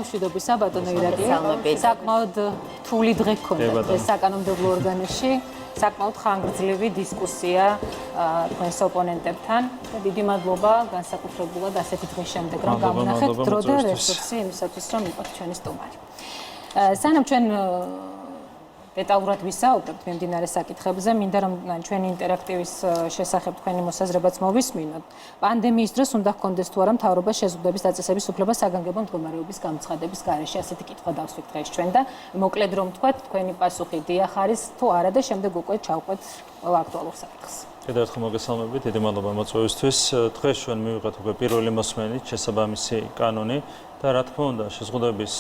Მშვიდობისა, ბატონო ირაკლი. საკმაოდ რთული დღე გქონდა საკანონმდებლო ორგანოში. საკმაოდ ხანგრძლივი დისკუსია თქვენს ოპონენტებთან და დიდი მადლობა განსაკუთრებულად ასეთი დღის შემდეგ რომ გამონახეთ დრო და რესურსი იმისათვის რომ იყოთ ჩვენი სტუმარი. სანამ ჩვენ დეტალურად ვისაუბრებთ მიმდინარე საკითხებზე, მინდა რომ ჩვენი ინტერაქტივის შესახებ თქვენი მოსაზრებაც მოვისმინოთ. პანდემიის დროს უნდა ჰქონდეს თუ არა მთავრობას შეზღუდვების დაწესების უფლება საგანგებო მდგომარეობის გამოცხადების გარეშე. ასეთი კითხვა დავსვით დღეს ჩვენ და მოკლედ რომ ვთქვათ, თქვენი პასუხი დიახ არის თუ არა და შემდეგ უკვე ჩავყვეთ ყველა აქტუალურ საკითხს. კიდევ ერთხელ მოგესალმებით, დიდი მადლობა მოწვევისთვის. დღეს ჩვენ მივიღეთ უკვე პირველი მოსმენით შესაბამისი კანონი და რა თქმა უნდა შეზღუდვების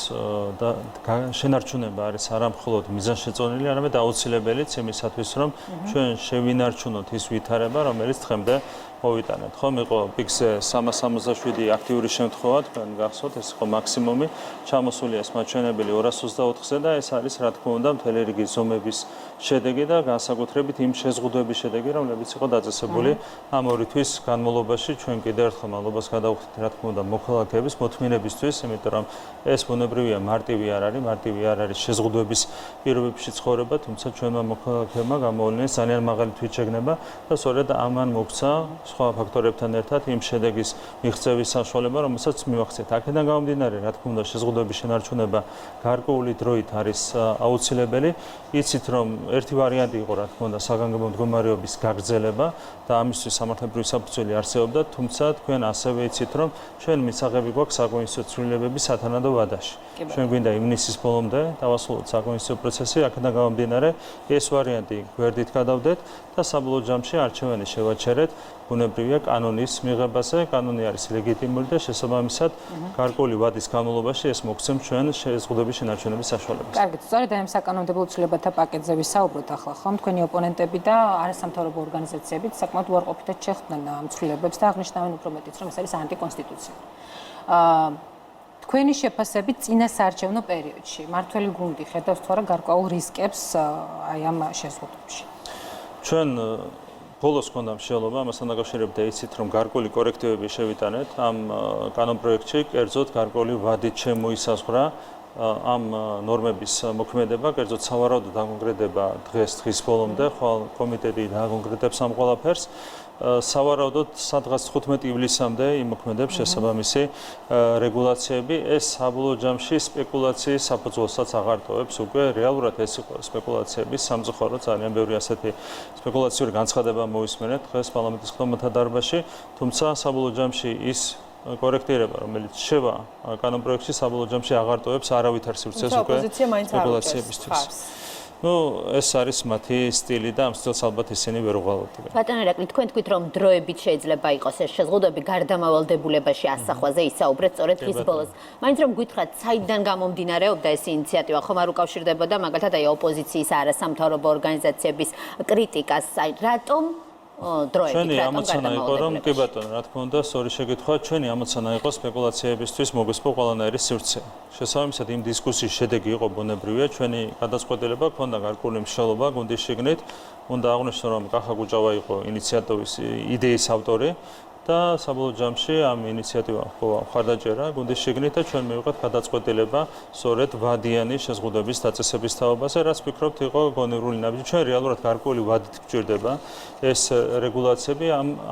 შენარჩუნება არის არა მხოლოდ მიზანშეწონილი, არამედ აუცილებელიც იმისათვის, რომ ჩვენ შევინარჩუნოთ ის ვითარება, რომელიც დღემდე მოვიტანეთ. ხომ იყო პიქსზე 367 აქტიური შემთხვევა, თქვენ გახსოვთ, ეს იყო მაქსიმუმი, ჩამოსულია ეს მაჩვენებელი 224-ზე და ეს არის რა თქმა უნდა მთელი რიგი ზომების შედეგი და განსაკუთრებით იმ შეზღუდვების შედეგი, რომლებიც იყო დაწესებული ამ ორი თვის განმავლობაში. ჩვენ კიდევ ერთხელ მადლობას გადავხდით რა თქმა უნდა მოქალაქეების მოთმინებისთვის, იმიტომ რომ ეს ბუნებრივია მარტივი არ არის შეზღუდვების პირობებში ცხოვრება, თუმცა ჩვენმა მოქალაქეებმა გამოავლინეს ძალიან მაღალი თვითშეგნება და სწორედ ამან მოგცა სხვა ფაქტორებთან ერთად იმ შედეგის მიღწევის საშუალება, რომელსაც მივახცეთ. აქედან გამომდინარე, რა თქმა უნდა, შეზღუდვების შენარჩუნება გარკვეული დროით არის აუცილებელი. იცით, რომ ერთი ვარიანტი იყო, რა თქმა უნდა, საგანგებო მდგომარეობის გაგრძელება და ამისთვის სამართლებრივი საფუძველი არსებობდა, თუმცა თქვენ ასევე იცით, რომ ჩვენ მისაღები გვაქვს საკონსტიტუციო ცვლილებების სათანადო ვადაში. ჩვენ გვინდა ივნისის ბოლომდე დავასრულოთ საკონსტიტუციო პროცესი, აქედან გამომდინარე, ეს ვარიანტი გვერდით გადავდეთ და საბოლოო ჯამში არჩევანი შევაჩერეთ. ბუნებრივია კანონის მიღებაზე, კანონი არის ლეგიტიმური და შესაბამისად გარკვეული ვადის განმავლობაში ეს მოგცემ ჩვენ შეზღუდვების შენარჩუნების საშუალებას. კარგით, სწორედ ამ საკანონმდებლო ცვლილებათა პაკეტზე ვისაუბროთ ახლა, ხომ? თქვენი ოპონენტები და არასამთავრობო ორგანიზაციებიც საკმაოდ უარყოფითად შეხვდნენ ამ ცვლილებებს და აღნიშნავენ უფრო მეტიც, რომ ეს არის ანტიკონსტიტუციური. თქვენი შეფასებით წინა საარჩევნო პერიოდში მართველი გუნდი ხედავს თუ არა გარკვეულ რისკებს აი ამ შეზღუდვებში? ჩვენ ბოლოს ქონდა მსჯელობა, ამასთან დაკავშირებით იცით, რომ გარკვეული კორექტივები შევიტანეთ ამ კანონპროექტში, კერძოდ გარკვეული ვადით შემოისაზღვრა ამ ნორმების მოქმედება, კერძოდ სავარაუდო დაკონკრეტება დღის ბოლომდე, ხვალ კომიტეტი დაკონკრეტებს ამ ყველაფერს. სავარაუდოდ სადღაც 15 ივლისამდე იმოქმედებს შესაბამისი რეგულაციები. ეს საბოლოო ჯამში სპეკულაციის საფუძველსაც აღარ ტოვებს უკვე. რეალურად ეს იყო სპეკულაციების სამწუხარო, ძალიან ბევრი ასეთი სპეკულაციური განცხადება მოვისმენეთ დღეს პარლამენტის ხმათა დარბაზში, თუმცა საბოლოო ჯამში ის კორექტირება, რომელიც შევა კანონპროექტში, საბოლოო ჯამში აღარ ტოვებს არავითარ სივრცეს უკვე სპეკულაციებისთვის. ეს არის მათი სტილი და ამ სტილს ალბათ ისინი ვერ უღალატებენ. ბატონო ირაკლი, თქვენ თქვით, რომ დროებით შეიძლება იყოს ეს შეზღუდვები გარდამავალდებულებაში ასახვაზე ისაუბრეთ სწორედ დღის ბოლოს. მაინც რომ გითხრათ, საიდან გამომდინარეობდა ეს ინიციატივა, ხომ არ უკავშირდებოდა მაგალითად აი ოპოზიციის არასამთავრობო ორგანიზაციების კრიტიკას, აი რატომ დროებით ჩვენი ამოცანა იყო, რომ კი ბატონო, რა თქმა უნდა, სწორი შეკითხვა, ჩვენი ამოცანა იყო სპეკულაციებისთვის მოგვესპო ყველანაირი სივრცე. შესაბამისად იმ დისკუსიის შედეგი იყო ბუნებრივია, ჩვენი გადაწყვეტილება ჰქონდა გარკვეული მსჯელობა გუნდის შიგნით. უნდა აღვნიშნო, რომ კახა გუჭავა იყო ინიციატივის იდეის ავტორი და საბოლოო ჯამში ამ ინიციატივამ მხარდაჭერა გუნდის შიგნით და ჩვენ მივიღეთ გადაწყვეტილება სწორედ ვადიანი შეზღუდვების დაწესების თაობაზე, რაც ვფიქრობთ იყო გონივრული ნაბიჯი. ჩვენ რეალურად გარკვეული ვადით გვჭირდება ეს რეგულაციები,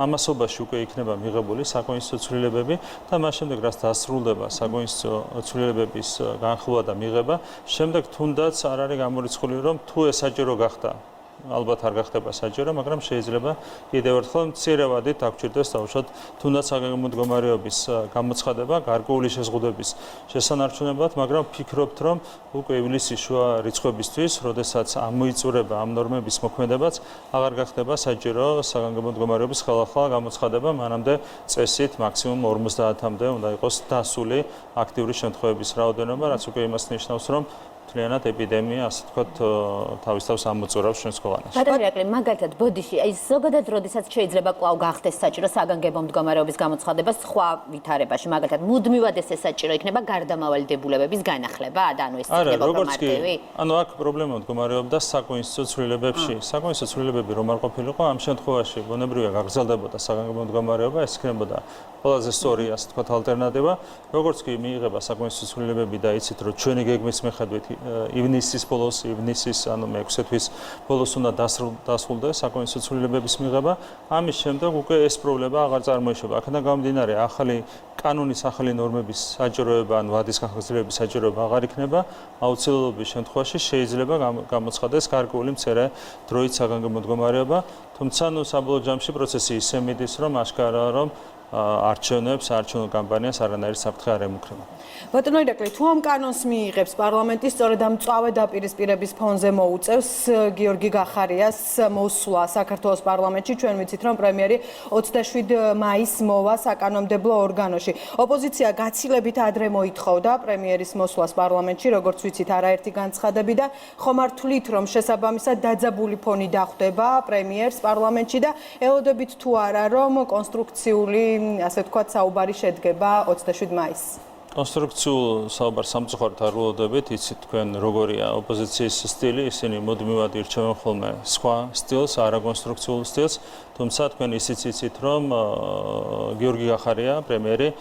ამასობაში უკვე იქნება მიღებული საკონსტიტუციო ცვლილებები და მას შემდეგ რაც დასრულდება საკონსტიტუციო ცვლილებების განხილვა და მიღება, შემდეგ თუნდაც არ არის გამორიცხული, რომ თუ ეს საჭირო გახდა, ალბათ არ გახდება საჭირო, მაგრამ შეიძლება კიდევ ერთხელ მცირე ვადით დაგჭირდეს დავუშვათ თუნდაც საგანგებო მდგომარეობის გამოცხადება გარკვეული შეზღუდვების შესანარჩუნებლად, მაგრამ ვფიქრობთ, რომ უკვე ივნისის შუა რიცხვებისთვის, როდესაც ამოიწურება ამ ნორმების მოქმედებაც, აღარ გახდება საჭირო საგანგებო მდგომარეობის ხელახლა გამოცხადება, მანამდე წესით მაქსიმუმ 50-მდე უნდა იყოს დასული აქტიური შემთხვევების რაოდენობა, რაც უკვე იმას ნიშნავს, რომ მთლიანად ეპიდემია, ასე ვთქვათ, თავის თავს ამოწურავს ჩვენს ქვეყანაში. ბატონო ირაკლი, მაგალითად, ბოდიში, აი ზოგადად როდესაც შეიძლება კვლავ გახდეს საჭირო საგანგებო მდგომარეობის გამოცხადება სხვა ვითარებაში, მაგალითად, მუდმივად ეს საჭირო იქნება გარდამავალდებულებების განახლება, ანუ ეს იქნება მარტივი. ანუ აქ პრობლემა მდგომარეობდა საკონსტიტუციო ცვლილებებში. საკონსტიტუციო ცვლილებები რომ არ ყოფილიყო, ამ შემთხვევაში ბუნებრივია გაგრძელდებოდა საგანგებო მდგომარეობა, ეს იქნებოდა ყველაზე სწორი, ასე თქვათ, ალტერნატივა. როგორც კი მიიღება საკონსტიტუციო ცვლილებები და იცით, რომ ჩვენი გეგმის მიხედვით ივნისის ბოლოს, ანუ მე-6 თვის ბოლოს უნდა დასრულდეს საკონსტიტუციო ცვლილებების მიღება, ამის შემდეგ უკვე ეს პრობლემა აღარ წარმოიშობა. აქედან გამომდინარე, ახალი კანონის, ახალი ნორმების საჭიროება ან ვადის გახსნილების საჭიროება აღარ იქნება, აუცილებლობის შემთხვევაში შეიძლება გამოცხადდეს გარკვეული მცირე დროით საგანგებო მდგომარეობა, თუმცა საბოლოო ჯამში პროცესი ისე მიდის, რომ აშკარაა, რომ არჩევნო კამპანიას არანაირი საფრთხე არ ემუქრება. ბატონო ირაკლი, თუ ამ კანონს მიიღებს პარლამენტი, სწორედ ამ მწვავე დაპირისპირების ფონზე მოუწევს გიორგი გახარიას მოსვლა საქართველოს პარლამენტში. ჩვენ ვიცით, რომ პრემიერი 27 მაისს მოვა საკანონმდებლო ორგანოში. ოპოზიცია გაცილებით ადრე მოითხოვდა პრემიერის მოსვლას პარლამენტში, როგორც ვიცით, არაერთი განცხადები და ხომ არ თვლით, რომ შესაბამისად დაძაბული ფონი დახვდება პრემიერს პარლამენტში და ელოდებით თუ არა, რომ კონსტრუქციული ასე თქვათ საუბარი შედგება 27 მაისს. კონსტრუქციულ საუბარს სამწუხაროდ არ ველოდებით, იცით თქვენ როგორია ოპოზიციის სტილი, ისინი მუდმივად ირჩევენ ხოლმე სხვა სტილს, არაკონსტრუქციულ სტილს, თუმცა თქვენ ისიც იცით, რომ გიორგი გახარია, პრემიერი,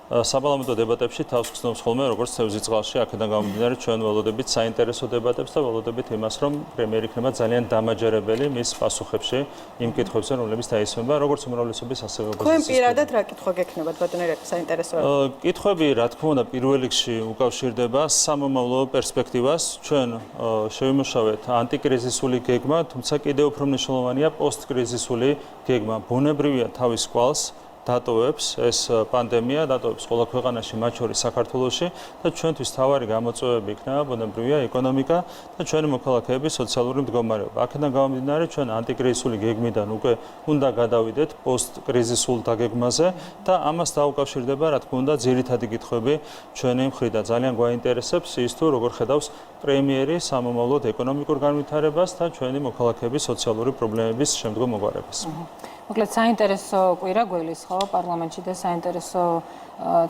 საპარლამენტო დებატებში თავს გრძნობს ხოლმე, როგორც თევზი წყალში, აქედან გამომდინარე, ჩვენ ველოდებით საინტერესო დებატებს და ველოდებით იმას, რომ პრემიერი იქნება ძალიან დამაჯერებელი მის პასუხებში იმ კითხვებზე, რომლებიც დაისმება, როგორც უმრავლესობის, ასევე ოპოზიციის. თქვენ პირადად რა კითხვა გექნებათ, ბატონო ირაკლი, საინტერესოა? კითხვები, რა თქმა უნდა, პირველ რიგში უკავშირდება სამომავლო პერსპექტივას. ჩვენ შევიმუშავეთ ანტიკრიზისული გეგმა, თუმცა კიდევ უფრო მნიშვნელოვანია პოსტკრიზისული გეგმა. ბუნებრივია თავის კვალს დატოვებს ეს პანდემია, დატოვებს ყველა ქვეყანაში, მათ შორის საქართველოში და ჩვენთვის თავარი გამოწვევები იქნება ბუნებრივია ეკონომიკა და ჩვენი მოქალაქეების სოციალური მდგომარეობა. აქედან გამომდინარე, ჩვენ ანტიკრიზისული გეგმიდან უკვე უნდა გადავიდეთ პოსტკრიზისულ დაგეგმაზე და ამას დაუკავშირდება, რა თქმა უნდა, ძირითადი კითხვები ჩვენი მხრიდან. ძალიან გვაინტერესებს ის თუ როგორ ხედავს პრემიერი სამომავლოდ ეკონომიკურ განვითარებას და ჩვენი მოქალაქეების სოციალური პრობლემების შემდგომ მოგვარებას. მოკლედ საინტერესო კვირა გველის ხო პარლამენტში და საინტერესო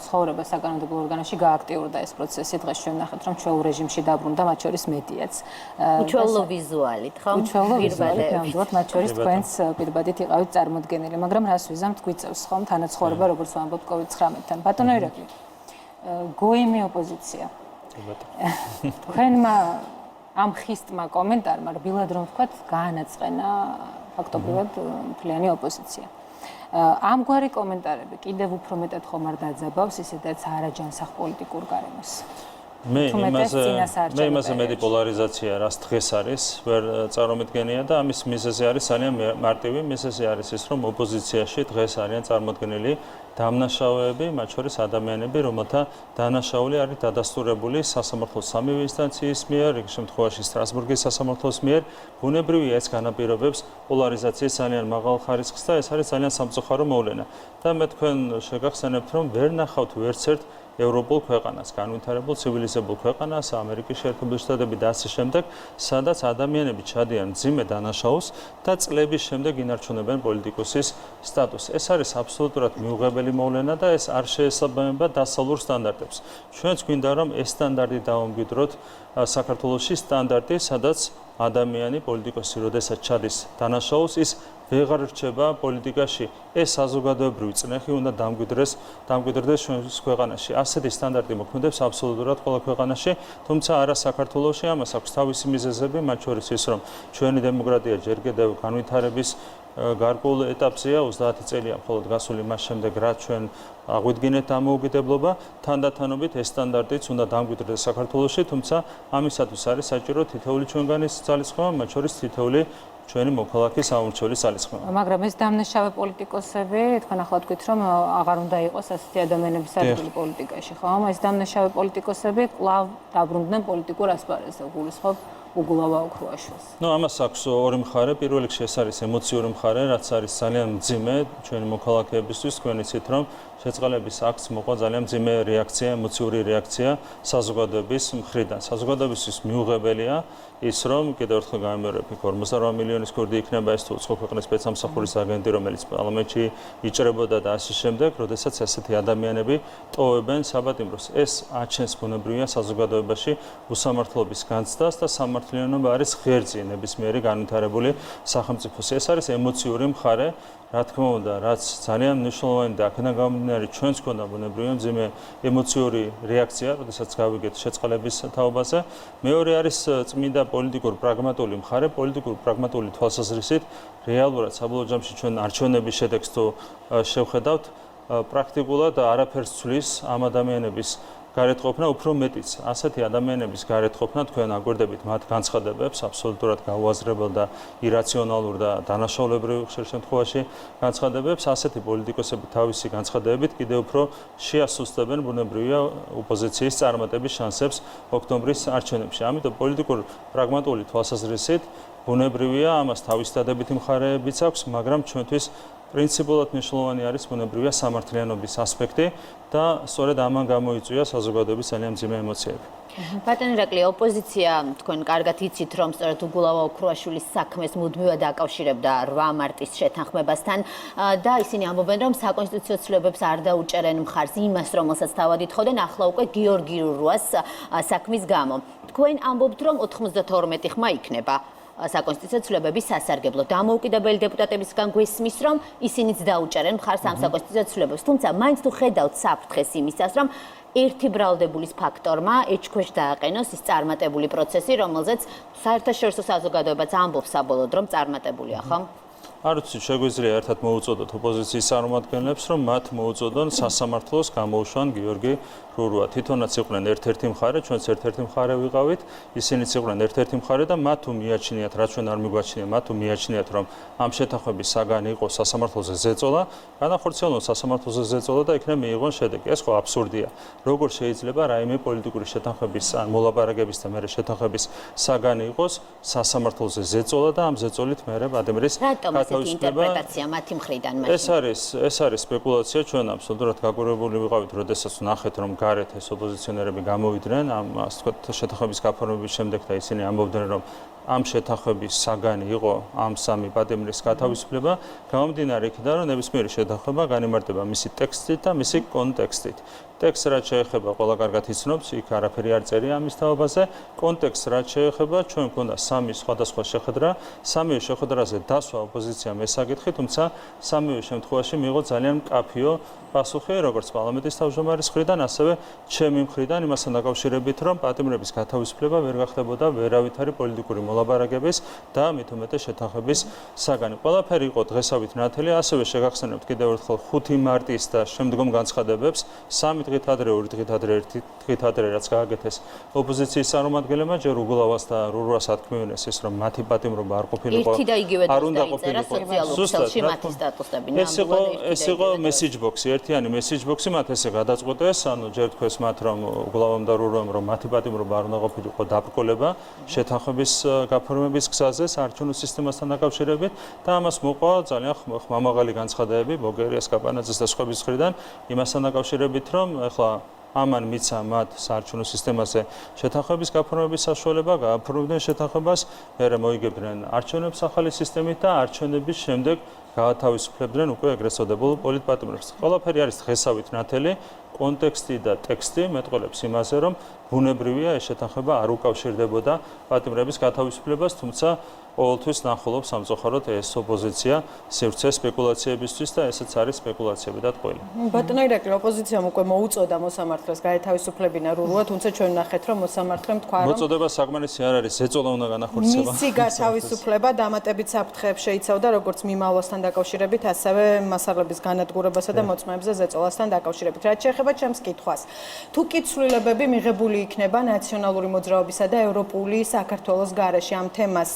ცხოვრება საკანონმდებლო ორგანოში გააქტიურდა ეს პროცესი. დღეს ჩვენ ნახეთ, რომ ჩვეულ რეჟიმში დაბრუნდა, მათ შორის მედიაც. უჩვეულო ვიზუალით, ხო? უჩვეულო ვიზუალით, ნამდვილად მათ შორის თქვენს პირბადით იყავით წარმოდგენილი, მაგრამ რას ვიზამთ, გვიწევს ხომ თანაცხოვრება, როგორც ვამბობთ COVID-19-თან. ბატონო ირაკლი, გოიმი ოპოზიცია. თქვენმა ამ ხისტმა კომენტარმა რბილად რომ ვთქვათ, გაანაწყენა ფაქტობრივად მთლიანი ოპოზიცია. ამგვარი კომენტარები კიდევ უფრო მეტად ხომ არ დაძაბავს ისედაც არაჯანსაღ პოლიტიკურ გარემოს. მე იმაზე მეტი პოლარიზაცია, რაც დღეს არის, ვერ წარმომიდგენია და ამის მიზეზი არის ძალიან მარტივი. მიზეზი არის ის, რომ ოპოზიციაში დღეს არიან წარმოდგენილი დამნაშავეები, მათ შორის ადამიანები, რომელთა დანაშაული არის დადასტურებული სასამართლოს სამივე ინსტანციის მიერ, იქ შემთხვევაში სტრასბურგის სასამართლოს მიერ. ბუნებრივია ეს განაპირობებს პოლარიზაციის ძალიან მაღალ ხარისხს და ეს არის ძალიან სამწუხარო მოვლენა. და მე თქვენ შეგახსენებთ, რომ ვერ ნახავთ ვერცერთ ევროპულ ქვეყანას, განვითარებულ ცივილიზებულ ქვეყანას, ამერიკის შეერთებული შტატები და ასე შემდეგ, სადაც ადამიანები ჩადიან მძიმე დანაშაულს და წლების შემდეგ ინარჩუნებენ პოლიტიკოსის სტატუსს. ეს არის აბსოლუტურად მიუღებელი მოვლენა და ეს არ შეესაბამება დასავლურ სტანდარტებს. ჩვენც გვინდა რომ ეს სტანდარტი დავამკვიდროთ საქართველოში, სტანდარტი, სადაც ადამიანი, პოლიტიკოსი, როდესაც ჩადის დანაშაულს, ის ვეღარ რჩება პოლიტიკაში. ეს საზოგადოებრივი წნეხი უნდა დამკვიდრდეს ჩვენს ქვეყანაში. ასეთი სტანდარტი მოქმედებს აბსოლუტურად ყველა ქვეყანაში, თუმცა არა საქართველოში. ამას აქვს თავისი მიზეზები, მათ შორის ის, რომ ჩვენი დემოკრატია ჯერ კიდევ განვითარების გარკვეულ ეტაპზეა, 30 წელია მხოლოდ გასული მას შემდეგ, რაც ჩვენ აღვიდგინეთ დამოუკიდებლობა, თანდათანობით ეს სტანდარტიც უნდა დამკვიდრდეს საქართველოში, თუმცა ამისათვის არის საჭირო თითოეული ჩვენგანის ძალისხმევა, მათ შორის თითოეული ჩვენი მოქალაქის საომრჩევლის ძალისხმევა. მაგრამ ეს დამნაშავე პოლიტიკოსები, თქვენ ახლა თქვით, რომ აღარ უნდა იყოს ასეთი ადამიანების ადგილი პოლიტიკაში, ხო? ეს დამნაშავე პოლიტიკოსები კვლავ დაბრუნდნენ პოლიტიკურ ასპარეზზე, გულისხმობ უგულავა ოქროაშვილს. ამას აქვს ორი მხარე. პირველ რიგში ეს არის ემოციური მხარე, რაც არის ძალიან მძიმე ჩვენი მოქალაქეებისთვის. თქვენ იცით, რომ შეწყალების აქტს მოყვა ძალიან მძიმე რეაქცია, ემოციური რეაქცია საზოგადოების მხრიდან. საზოგადოებისთვის მიუღებელია ის, რომ კიდევ ერთხელ გამიმეორებ, 48 მილიონის ქურდი იქნება ეს თუ უცხო ქვეყნის სპეცსამსახურის აგენტი, რომელიც პარლამენტში იჭრებოდა და ასე შემდეგ, როდესაც ასეთი ადამიანები ტოვებენ საბატიმროს. ეს აჩენს ბუნებრივია საზოგადოებაში უსამართლობის განცდას და სამართლიან სამართლიანობა არის ღერძი ნებისმიერი განვითარებული სახელმწიფოს. ეს არის ემოციური მხარე, რა თქმა უნდა, რაც ძალიან მნიშვნელოვანი და აქედან გამომდინარე ჩვენს ქონდა ბუნებრივია მძიმე ემოციური რეაქცია, როდესაც გავიგეთ შეწყალების თაობაზე. მეორე არის წმინდა პოლიტიკურ-პრაგმატული მხარე, პოლიტიკურ-პრაგმატული თვალსაზრისით რეალურად საბოლოო ჯამში ჩვენ არჩევნების შედეგს თუ შევხედავთ, პრაქტიკულად არაფერს ცვლის ამ ადამიანების გარეთყოფნა, უფრო მეტიც, ასეთი ადამიანების გარეთყოფნა თქვენ აგვერდებით მათ განცხადებებს, აბსოლუტურად გაუაზრებელ და ირაციონალურ და დანაშაულებრივ ხშირ შემთხვევაში განცხადებებს, ასეთი პოლიტიკოსები თავისი განცხადებებით კიდევ უფრო შეასუსტებენ ბუნებრივია ოპოზიციის წარმატების შანსებს ოქტომბრის არჩევნებში. ამიტომ პოლიტიკურ-პრაგმატული თვალსაზრისით ბუნებრივია ამას თავის დადებითი მხარეებიც აქვს, მაგრამ ჩვენთვის პრინციპულად მნიშვნელოვანი არის ბუნებრივია სამართლიანობის ასპექტი და სწორედ ამან გამოიწვია საზოგადოების ძალიან მძიმე ემოციები. ბატონო ირაკლი, ოპოზიცია თქვენ კარგად იცით, რომ სწორედ უგულავა ოქრუაშვილის საქმეს მუდმივად აკავშირებდა 8 მარტის შეთანხმებასთან და ისინი ამბობენ, რომ საკონსტიტუციო ცვლილებებს არ დაუჭერენ მხარს იმას, რომელსაც თავად ითხოვდნენ, ახლა უკვე გიორგი რურუას საქმის გამო. თქვენ ამბობთ, რომ 92 ხმა იქნება საკონსტიტუციო ცვლილებების სასარგებლო. დამოუკიდებელი დეპუტატებისგან გვესმის, რომ ისინიც დაუჭერენ მხარს ამ საკონსტიტუციო ცვლილებებს. თუმცა მაინც თუ ხედავთ საფრთხეს იმისას, რომ ერთი ბრალდებულის ფაქტორმა ეჭქვეშ დააყენოს ის წარმატებული პროცესი, რომელზეც საერთაშორისო საზოგადოებაც ამბობს საბოლოოდ, რომ წარმატებულია, ხო? არ ვიცი, შეგვიძლია ერთად მოუწოდოთ ოპოზიციის წარმომადგენლებს, რომ მათ მოუწოდონ სასამართლოს გამოუშვან გიორგი რურუა. თვითონაც იყვნენ ერთ-ერთი მხარე, ჩვენც ერთ-ერთი მხარე ვიყავით, ისინიც იყვნენ ერთ-ერთი მხარე და მათ თუ მიაჩნიათ, რაც ჩვენ არ მიგვაჩნია, მათ თუ მიაჩნიათ, რომ ამ შეთანხმების საგანი იყო სასამართლოზე ზეწოლა, განახორციელონ სასამართლოზე ზეწოლა და იქნებ მიიღონ შედეგი. ეს ხო აბსურდია. როგორ შეიძლება რაიმე პოლიტიკური შეთანხმების ან მოლაპარაკების და მერე შეთანხმების საგანი იყოს სასამართლოზე ზეწოლა და ამ ზეწოლით მერე ადამიანის ინტერპრეტაცია მათი მხრიდან ეს არის სპეკულაცია, ჩვენ აბსოლუტურად გაკვირვებული ვიყავით, როდესაც ნახეთ, რომ გარეთ ეს ოპოზიციონერები გამოვიდნენ ამ ასე ვთქვათ შეთანხმების გაფორმების შემდეგ და ისინი ამბობდნენ, რომ ამ შეთანხმების საგანი იყო ამ სამი პატიმრის გათავისუფლება, გამომდინარე იქიდან, რომ ნებისმიერი შეთანხმება განიმარტება მისი ტექსტით და მისი კონტექსტით. ტექსტს რაც შეეხება, ყველა კარგად იცნობს, იქ არაფერი არ წერია ამის თაობაზე. კონტექსტს რაც შეეხება, ჩვენ გვქონდა სამი სხვადასხვა შეხვედრა, სამივე შეხვედრაზე დასვა ოპოზიციამ ესაკითხი, თუმცა სამივე შემთხვევაში მიიღო ძალიან მკაფიო პასუხი, როგორც პარლამენტის თავმჯდომარის მხრიდან, ასევე ჩემი მხრიდან, იმასთან დაკავშირებით, რომ პატიმრების გათავისუფლება ვერ გახდებოდა ვერავითარი პოლიტიკური მოლაპარაკების და მით უმეტეს შეთანხმების საგანი. ყველაფერი იყო დღესავით ნათელი, ასევე შეგახსენებთ კიდევ ერთხელ 5 მარტის და შემდგომ განცხადებებს, 3 დღით ადრე, 2 დღით ადრე, 1 დღით ადრე, რაც გააკეთეს ოპოზიციის წარმომადგენლებმა, ჯერ უგულავას და რურუას ათქმევინეს ის, რომ მათი პატიმრობა არ ყოფილიყო, არ უნდა ყოფილიყო. სოციალურ მათი სტატუსები. ეს იყო message box-ი, ერთიანი message box-ი, მათ ესე გადაწყვეტეს, ანუ ჯერ თქვეს მათ, რომ უგულავამ და რურუამ, რომ მათი პატიმრობა არ უნდა ყოფილიყო დაბრკოლება შეთანხმების გაფორმების გზაზე საარჩევნო სისტემასთან დაკავშირებით და ამას მოყვა ძალიან ხმამაღალი განცხადებები ბოგერიას, კაპანაძეს და სხვების მხრიდან იმასთან დაკავშირებით, რომ ახლა ამან მიცა მათ საარჩევნო სისტემაზე შეთანხმების გაფორმების საშუალება, გააფორმებდნენ შეთანხმებას, მერე მოიგებდნენ არჩევნებს ახალი სისტემით და არჩევნების შემდეგ გაათავისუფლებდნენ უკვე ეგრეთ წოდებულ პოლიტპატიმრებს. ყველაფერი არის დღესავით ნათელი, კონტექსტი და ტექსტი მეტყველებს იმაზე, რომ ბუნებრივია ეს შეთანხმება არ უკავშირდებოდა პატიმრების გათავისუფლებას, თუმცა ყოველთვის ნახულობს სამწუხაროდ ეს ოპოზიცია სივრცე სპეკულაციებისთვის და ესეც არის სპეკულაციები და ტყუილი. ბატონო ირაკლი, ოპოზიციამ უკვე მოუწოდა მოსამართლეს გაეთავისუფლებინა რურუა, თუმცა ჩვენ ვნახეთ, რომ მოსამართლემ თქვა, რომ მოწოდება საკმარისი არ არის, ზეწოლა უნდა განახორციელება. მისი გათავისუფლება დამატებით საფრთხეებს შეიცავდა, როგორც მიმავლასთან დაკავშირებით, ასევე მასალების განადგურებასა და მოწმეებზე ზეწოლასთან დაკავშირებით. რაც შეეხება ჩემს კითხვას, თუ კი ცვლილებები მიღებული იქნება ნაციონალური მოძრაობისა და ევროპული საქართველოს გარეშე ამ თემას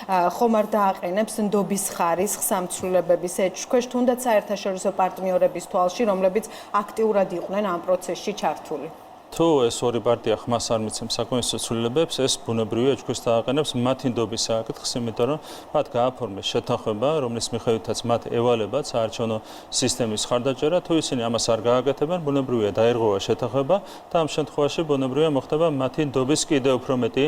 ხომ არ დააყენებს ნდობის ხარისხს ამ ცვლილებების ეჭქვეშ, თუნდაც საერთაშორისო პარტნიორების თვალში, რომლებიც აქტიურად იყვნენ ამ პროცესში ჩართული. თუ ეს ორი პარტია ხმას არ მიცემს საკონსტიტუციო ცვლილებებს, ეს ბუნებრივია ეჭქვეშ დააყენებს მათი ნდობის საკითხს, იმიტომ რომ მათ გააფორმეს შეთანხმება, რომლის მიხედვითაც მათ ევალებათ საარჩევნო სისტემის ხარდაჭერა, თუ ისინი ამას არ გააკეთებენ, ბუნებრივია დაირღვევა შეთანხმება და ამ შემთხვევაში ბუნებრივია მოხდება მათი ნდობის კიდევ უფრო მეტი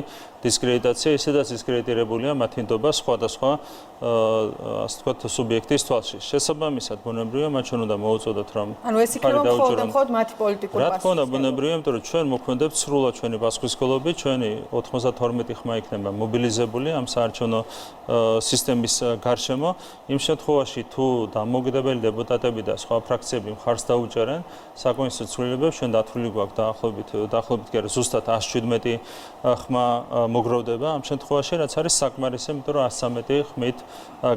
დისკრედიტაცია, ისედაც დისკრედიტირებულია მათი ნდობა სხვადასხვა ასე ვთქვათ სუბიექტის თვალში. შესაბამისად, ბუნებრივია მათ ჩვენ უნდა მოუწოდოთ, რომ ანუ ეს იქნება მხოლოდ მათი პოლიტიკური პასუხი. რა თქმა უნდა, ბუნებრივია, რომ ჩვენ მოქმედებთ სრულად ჩვენი პასუხისმგებლობით, ჩვენი 92 ხმა იქნება მობილიზებული ამ საარჩევნო სისტემის გარშემო. იმ შემთხვევაში თუ დამოუკიდებელი დეპუტატები და სხვა ფრაქციები მხარს დაუჭერენ საკონსტიტუციო ცვლილებებს, ჩვენ დათვლილი გვაქვს დაახლოებით კი არა ზუსტად 117 ხმა მოგროვდება ამ შემთხვევაში, რაც არის საკმარისი, იმიტომ რომ 113 ხმით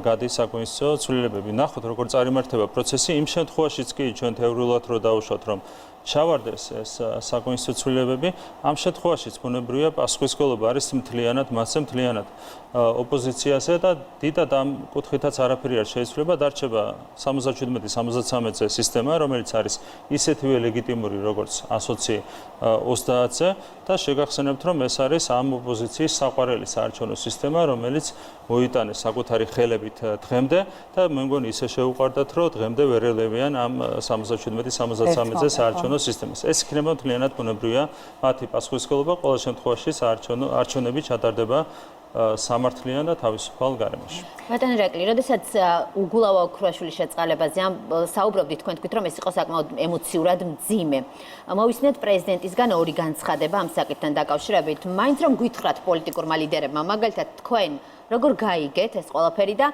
გადის საკონსტიტუციო ცვლილებები. ნახოთ როგორ წარიმართება პროცესი. იმ შემთხვევაშიც კი ჩვენ თეორიულად რო დავუშვათ, რომ ჩავარდეს ეს საკონსტიტუციო ცვლილებები, ამ შემთხვევაშიც ბუნებრივია პასუხისმგებლობა არის მთლიანად მასზე, მთლიანად ოპოზიციაზე და დიდად ამ კუთხითაც არაფერი არ შეიცვლება, დარჩება 77-73-ზე სისტემა, რომელიც არის ისეთივე ლეგიტიმური, როგორც 120-30-ზე და შეგახსენებთ, რომ ეს არის ამ ოპოზიციის საყვარელი საარჩევნო სისტემა, რომელიც მოიტანეს საკუთარი ხელებით დღემდე და მე მგონი ისე შეუყვარდათ, რომ დღემდე ვერ ელევიან ამ 77-73-ზე საარჩევნო სისტემას. ეს იქნება მთლიანად ბუნებრივია მათი პასუხისმგებლობა, ყოველ შემთხვევაში არჩევნები ჩატარდება სამართლიან და თავისუფალ გარემოში. ბატონო ირაკლი, როდესაც უგულავა ოქროაშვილის შეწყალებაზე საუბრობდით, თქვენ თქვით, რომ ეს იყო საკმაოდ ემოციურად მძიმე. მოვისმინეთ პრეზიდენტისგან ორი განცხადება ამ საკითხთან დაკავშირებით. მაინც რომ გითხრათ პოლიტიკურმა ლიდერებმა, მაგალითად თქვენ როგორ გაიგეთ ეს ყველაფერი და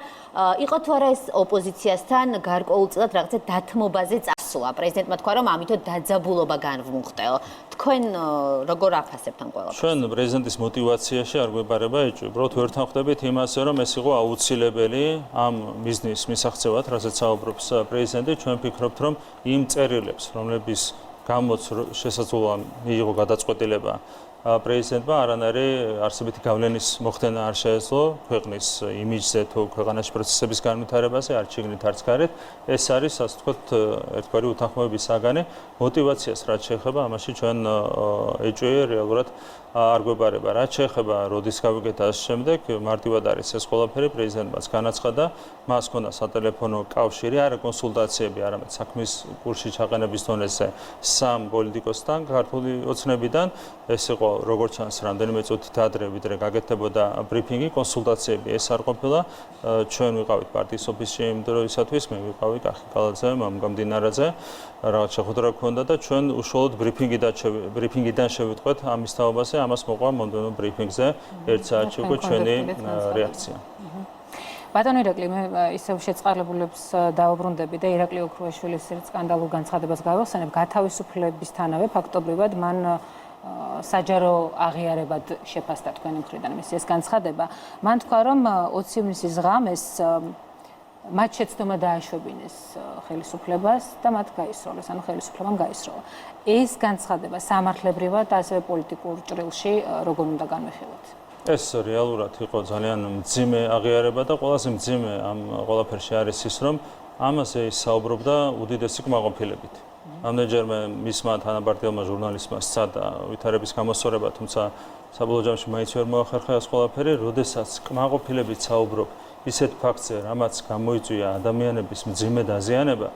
იყო თუ არა ეს ოპოზიციასთან გარკვეულწილად რაღაცა დათმობაზე წასვლა. პრეზიდენტმა თქვა, რომ ამითო დაძაბულობა განვმუხტეო. თქვენ როგორ აფასებთ ამ ყველაფერს? ჩვენ პრეზიდენტის мотиваციაში არ გვეპარება ეჭვი. უბრალოდ ვერთან ხვდებით იმასე, რომ ეს იყო აუცილებელი ამ მიზნის მისაღწევად, რასაც საუბრობს პრეზიდენტი. ჩვენ ვფიქრობთ, რომ იმ წერილებს, რომლების გამოც შესაძლოა მიიღო გადაწყვეტილება პრეზიდენტმა არანაირი არსებითი გავლენის მოხდენა არ შეეძლო ქვეყნის იმიჯზე თუ ქვეყანაში პროცესების განვითარებაზე, არც შიგნით არც გარეთ. ეს არის, ასე ვთქვათ, ერთგვარი უთანხმოების საგანი. мотиваციას რაც შეეხება, ამაში ჩვენ ეჭვი რეალურად არ გვეპარება. რაც შეეხება როდის გავიგეთ ამ შემდეგ, მარტივად არის ეს ყველაფერი პრეზიდენტმაც განაცხადა, მას ჰქონდა სატელეფონო კავშირი, არა კონსულტაციები, არამედ საქმის კურსში ჩაყენების დონეზე სამ პოლიტიკოსთან, ქართული ოცნებიდან. ეს იყო როგორც ჩანს, რამდენიმე წუთით ადრე, ვიდრე გაკეთდებოდა ბრიფინგი, კონსულტაციები ეს არ ყოფილა. ჩვენ ვიყავით პარტიის ოფისში იმ დროისათვის, მე ვიყავი კახიკალაძე, მამგამდინარაძე, რაღაც შეხვედრა გქონდა და ჩვენ უშუალოდ ბრიფინგიდან შევიტყვეთ ამის თაობაზე, ამას მოყვა მომდევნო ბრიფინგზე 1 საათში უკვე ჩვენი რეაქცია. ბატონო ირაკლი, მე ისევ შეწყარებულებს დაუბრუნდები და ირაკლი ოქროაშვილის სკანდალურ განცხადებას გავახსენებ, გათავისუფლებისთანავე ფაქტობრივად მან საჯარო აღიარებად შეფასდა თქვენი მხრიდან მის ეს განცხადება. მან თქვა, რომ 20 ივნისის ღამეს მათ შეცდომა დააშვებინეს ხელისუფლებას და მათ გაისროლეს, ანუ ხელისუფლებამ გაისროლა. ეს განცხადება სამართლებრივად ასევე პოლიტიკურ ჭრილში როგორ უნდა განვიხილოთ? ეს რეალურად იყო ძალიან მძიმე აღიარება და ყველაზე მძიმე ამ ყველაფერში არის ის, რომ ამაზე საუბრობდა უდიდესი კმაყოფილებით. ამდენჯერმე მისმა თანაბარდელმა ჟურნალისტმა სცადა ვითარების გამოსწორება, თუმცა საბოლოო ჯამში მაინც ვერ მოახერხა ეს ყველაფერი, როდესაც კმაყოფილებით საუბრობ ისეთ ფაქტზე, რამაც გამოიწვია ადამიანების მძიმე დაზიანება,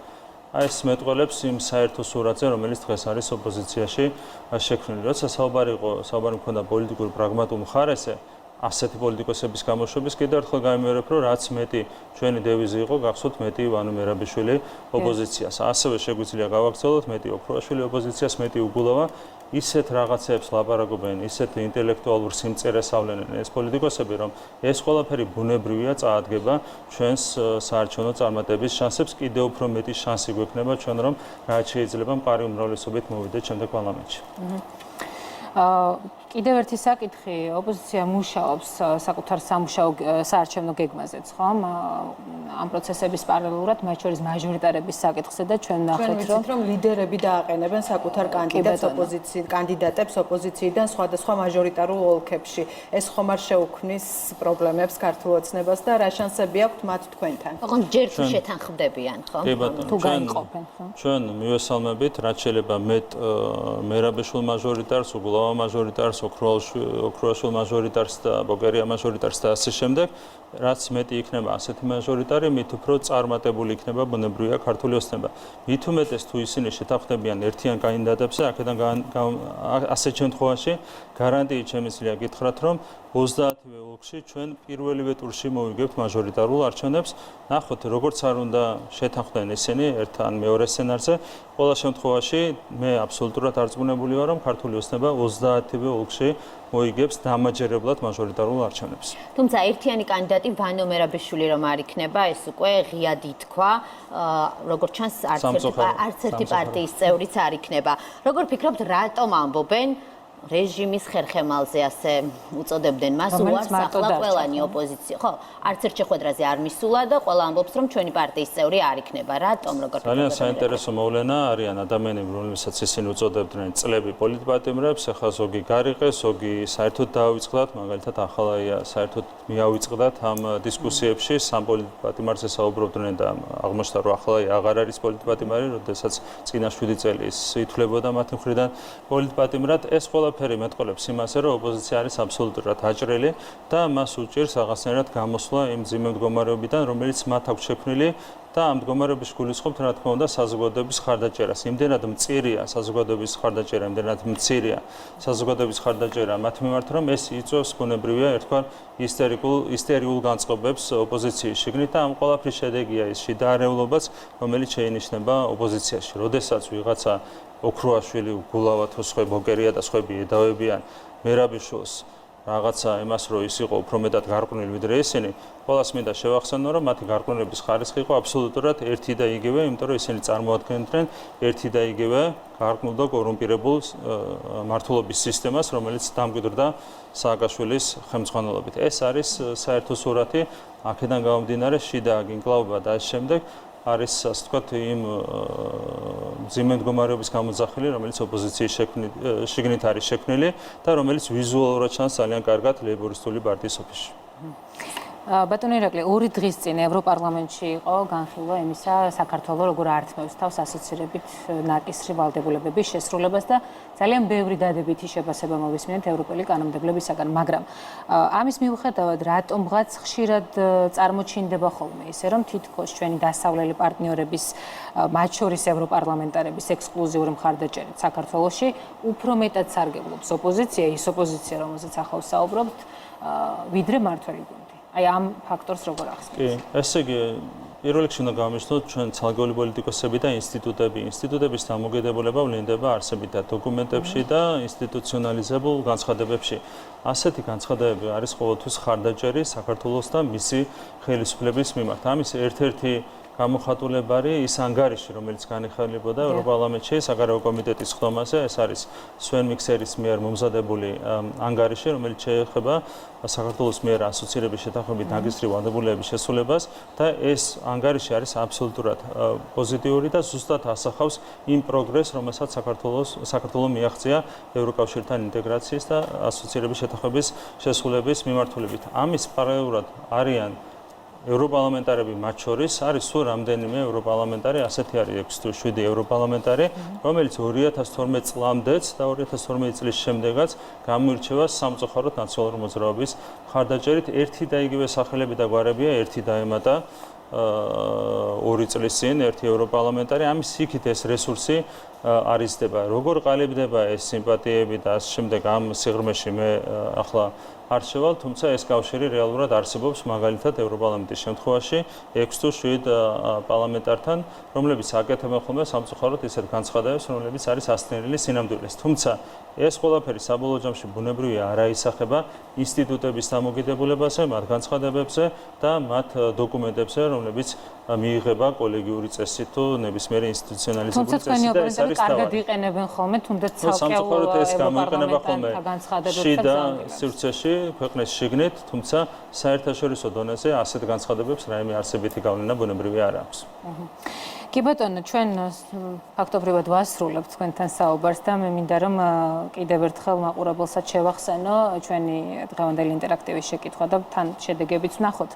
აი ეს მეტყველებს იმ საერთო სურათზე, რომელიც დღეს არის ოპოზიციაში შექმნილი. როცა საუბარი მქონდა პოლიტიკურ პრაგმატულ მხარეზე, ასეთი პოლიტიკოსების გამოშვების კიდევ ერთხელ გამიმეორებ, რომ რაც მეტი ჩვენი დევიზი იყო, გახსოვთ მეტი ივანო მერაბიშვილი ოპოზიციას. ასევე შეგვიძლია გავაგრძელოთ მეტი ოქროაშვილი ოპოზიციას, მეტი უგულავა. ისეთ რაღაცებს ლაპარაკობენ, ისეთ ინტელექტუალურ სიმწერეს ავლენენ ეს პოლიტიკოსები, რომ ეს ყველაფერი ბუნებრივია წაადგება ჩვენს საარჩევნო წარმატების შანსებს, კიდევ უფრო მეტი შანსი გვექნება ჩვენ, რომ რაც შეიძლება მყარი უმრავლესობით მოვიდეთ შემდეგ პარლამენტში. კიდევ ერთი საკითხი, ოპოზიცია მუშაობს საკუთარ სამუშაო საარჩევნო გეგმაზეც, ხომ? ამ პროცესების პარალელურად, მათ შორის მაჟორიტარების საკითხზე და ჩვენ ნახეთ, რომ ლიდერები დააყენებენ საკუთარ კანდიდატებს ოპოზიციიდან სხვადასხვა მაჟორიტარულ ოლქებში. ეს ხომ არ შეუქმნის პრობლემებს ქართულ ოცნებას და რა შანსები აქვთ მათ თქვენთან? ოღონდ ჯერ თუ შეთანხმდებიან, ხო? თუ გაიყოფენ, ხო? ჩვენ მივესალმებით, რაც შეიძლება მეტ მერაბეშულ მაჟორიტარს, უგულავა მაჟორიტარს ოქროაშვილ მაჟორიტარს და ბოგერია მაჟორიტარს და ასე შემდეგ, რაც მეტი იქნება ასეთი მაჟორიტარი, მით უფრო წარმატებული იქნება ბუნებრივია ქართული ოცნება. მით უმეტეს თუ ისინი შეთანხმდებიან ერთიან კანდიდატებზე, აქედან ასეთ შემთხვევაში გარანტიით შემიძლია გითხრათ, რომ 30-ვე ოლქში ჩვენ პირველივე ტურში მოვიგებთ მაჟორიტარულ არჩევნებს. ნახოთ, როგორც არ უნდა შეთანხმდნენ ისინი ერთ ან მეორე სცენარზე, ყველა შემთხვევაში მე აბსოლუტურად არწმუნებული ვარ, რომ ქართული ოცნება 30-ვე ოლქში მოიგებს დამაჯერებლად მაჟორიტარულ არჩევნებს. თუმცა ერთიანი კანდიდატი ვანო მერაბიშვილი რომ არ იქნება, ეს უკვე ღიად ითქვა, როგორც ჩანს არც ერთი პარტიის წევრიც არ იქნება. როგორ ფიქრობთ, რატომ ამბობენ რეჟიმის ხერხემალზე ასე უწოდებდნენ მას, უარს ახლა ყველანი ოპოზიცია. ხო, არც ერთ შეხვედრაზე არ მისულა და ყველა ამბობს, რომ ჩვენი პარტიის წევრი არ იქნება. რატომ, როგორ ფიქრობთ? ძალიან საინტერესო მოვლენა არიან ადამიანები, რომლებსაც ისინი უწოდებდნენ წლები პოლიტპატიმრებს, ახლა ზოგი გარიყეს, ზოგი საერთოდ დაავიწყდათ, მაგალითად ახალაია საერთოდ მიავიწყდათ ამ დისკუსიებში, სამ პოლიტპატიმარზე საუბრობდნენ და აღმოჩნდა, რომ ახალაია აღარ არის პოლიტპატიმარი, როდესაც წინა 7 წელი ითვლებოდა მათი მხრიდან პოლიტპატიმრად. ეს ყველაფერი მეტყოლებს იმაზე, რომ ოპოზიცია არის აბსოლუტურად აჭრელი და მას უჭირს რაღაცნაირად გამოსვლა იმ მძიმე მდგომარეობიდან, რომელიც მათ აქვს შექმნილი და ამ მდგომარეობის გულისხმობთ, რა თქმა უნდა, საზოგადოების ხარდაჭერას. იმდენად მწირია საზოგადოების ხარდაჭერა, იმდენად მცირია საზოგადოების ხარდაჭერა მათ მიმართ, რომ ეს იწვევს ბუნებრივია ერთგვარ ისტერიულ განწყობებს ოპოზიციის შიგნით და ამ ყველაფრის შედეგია ის შიდა არეულობაც, რომელიც შეინიშნება ოპოზიციაში. როდესაც ვიღაცა ოქროაშვილი, გულავათო, ბოგერია და სხვები ედავებიან მერაბიშვილს რაღაცა იმას, რომ ის იყო უფრო მეტად გარყვნილი ვიდრე ისინი, ყველას მინდა შევახსენო, რომ მათი გარყვნილების ხარისხი იყო აბსოლუტურად ერთი და იგივე, იმიტომ რომ ისინი წარმოადგენდნენ ერთი და იგივე გარყვნილ და კორუმპირებულ მართლობის სისტემას, რომელიც დამკვიდრდა სააკაშვილის ხელმძღვანელობით. ეს არის საერთო სურათი, აქედან გამომდინარე შიდა გინკლაობა და ამ შემდეგ არის ასე ვთქვათ იმ მძიმე მდგომარეობის გამოძახილი, რომელიც ოპოზიციის შიგნით არის შექმნილი და რომელიც ვიზუალურად ჩანს ძალიან კარგად ლეიბორისტული პარტიის ოფისში. ბატონო ირაკლი, 2 დღის წინ ევროპარლამენტში იყო განხილვა იმისა, საქართველოს როგორ ართმევს თავს ასოცირებით ნაკისრი ვალდებულებების შესრულებას და ძალიან ბევრი დადებითი შეფასება მოვისმინეთ ევროპელი კანონმდებლობისაგან, მაგრამ ამის მიუხედავად რატომღაც ხშირად წარმოჩინდება ხოლმე ისე, რომ თითქოს ჩვენი დასავლელი პარტნიორების, მათ შორის ევროპარლამენტარების ექსკლუზიური მხარდაჭერით საქართველოში უფრო მეტად სარგებლობს ოპოზიცია, ის ოპოზიცია, რომელზეც ახლა ვსაუბრობთ, ვიდრე მმართველი გუნდი. აი ამ ფაქტორს როგორ ახსნით? კი, ესე იგი, პირველ რიგში უნდა გამოვიხსნათ ჩვენ ცალკეული პოლიტიკოსები და ინსტიტუტები. ინსტიტუტების დამოუკიდებულება ვლინდება არსებით და დოკუმენტებში და ინსტიტუციონალიზებულ განცხადებებში. ასეთი განცხადებები არის ყოველთვის ხარდაჭერი საქართველოს და მისი ხელისუფლების მიმართ. ამის ერთ-ერთი გამოხატულება არის ის ანგარიში, რომელიც განიხილებოდა ევროპარლამენტში საგარეო კომიტეტის ხდომაზე, ეს არის სვენ მიქსერის მიერ მომზადებული ანგარიში, რომელიც შეეხება საქართველოს მიერ ასოცირების შეთანხმებით ნაკისრი ვალდებულებების შესრულებას და ეს ანგარიში არის აბსოლუტურად პოზიტიური და ზუსტად ასახავს იმ პროგრესს, რომელსაც საქართველოს მიაღწია ევროკავშირთან ინტეგრაციის და ასოცირების შეთანხმების შესრულების მიმართულებით. ამის პარალელურად არიან ევროპარლამენტარები მათ შორის არის სულ რამდენიმე ევროპარლამენტარი, ასეთი არის 6 თუ 7 ევროპარლამენტარი, რომელიც 2012 წლამდეც და 2012 წლის შემდეგაც გამოირჩევა სამწუხაროდ ნაციონალური მოძრაობის მხარდაჭერით. ერთი და იგივე სახელები და გვარებია, ერთი დაემატა 2 წლის წინ ერთი ევროპარლამენტარი, ამის იქით ეს რესურსი არიზდება. როგორ ყალიბდება ეს სიმპათიები და ამ შემდეგ ამ სიღრმეში მე ახლა არ შევალ, თუმცა ეს კავშირი რეალურად არსებობს მაგალითად ევროპარლამენტის შემთხვევაში 6 თუ 7 პარლამენტართან, რომლებიც აკეთებენ ხოლმე სამწუხაროდ ისეთ განცხადებებს, რომლებიც არის ასწინებელი სინამდვილეს. თუმცა ეს ყველაფერი საბოლოო ჯამში ბუნებრივია არ აისახება ინსტიტუტების დამოკიდებულებაზე, მათ განცხადებებზე და მათ დოკუმენტებზე, რომლებიც მიიღება კოლეგიური წესით თუ ნებისმიერი ინსტიტუციონალიზებული წესით და ეს არის კარგად იყენებენ ხოლმე, თუნდაც ცალკეულ ევროპარლამენტართა განცხადებებს და სივრცეში ქვეყნის შიგნით, თუმცა საერთაშორისო დონეზე ასეთ განცხადებებს რაიმე არსებითი გავლენა ბუნებრივია არ აქვს. კი ბატონო, ჩვენ ფაქტობრივად ვასრულებთ თქვენთან საუბარს და მე მინდა რომ კიდევ ერთხელ მაყურებელსაც შევახსენო ჩვენი დღევანდელი ინტერაქტივის შეკითხვა და თან შედეგებიც ვნახოთ.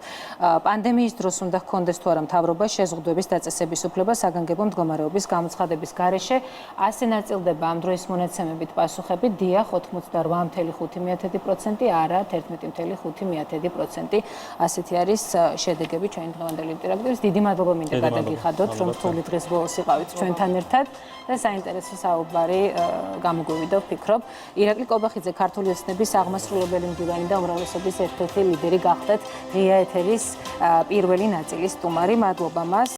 პანდემიის დროს უნდა ჰქონდეს თუ არა მთავრობა შეზღუდვების დაწესების უფლება საგანგებო მდგომარეობის გამოცხადების გარეშე, ასე ნაწილდება ამ დროის მონაცემებით პასუხები, დიახ 88.5%, არა 11.5%. ასეთი არის შედეგები ჩვენი დღევანდელი ინტერაქტივის. დიდი მადლობა მინდა გადაგიხადოთ, რომ თული დღეს ბოლოს იყავით ჩვენთან ერთად და საინტერესო საუბარი გამოგვივიდა, ვფიქრობ. ირაკლი კობახიძე, ქართული ოცნების აღმასრულებელი მდივანი და უმრავლესობის ერთ-ერთი ლიდერი გახდეთ ღია ეთერის პირველი ნაწილის სტუმარი. მადლობა მას.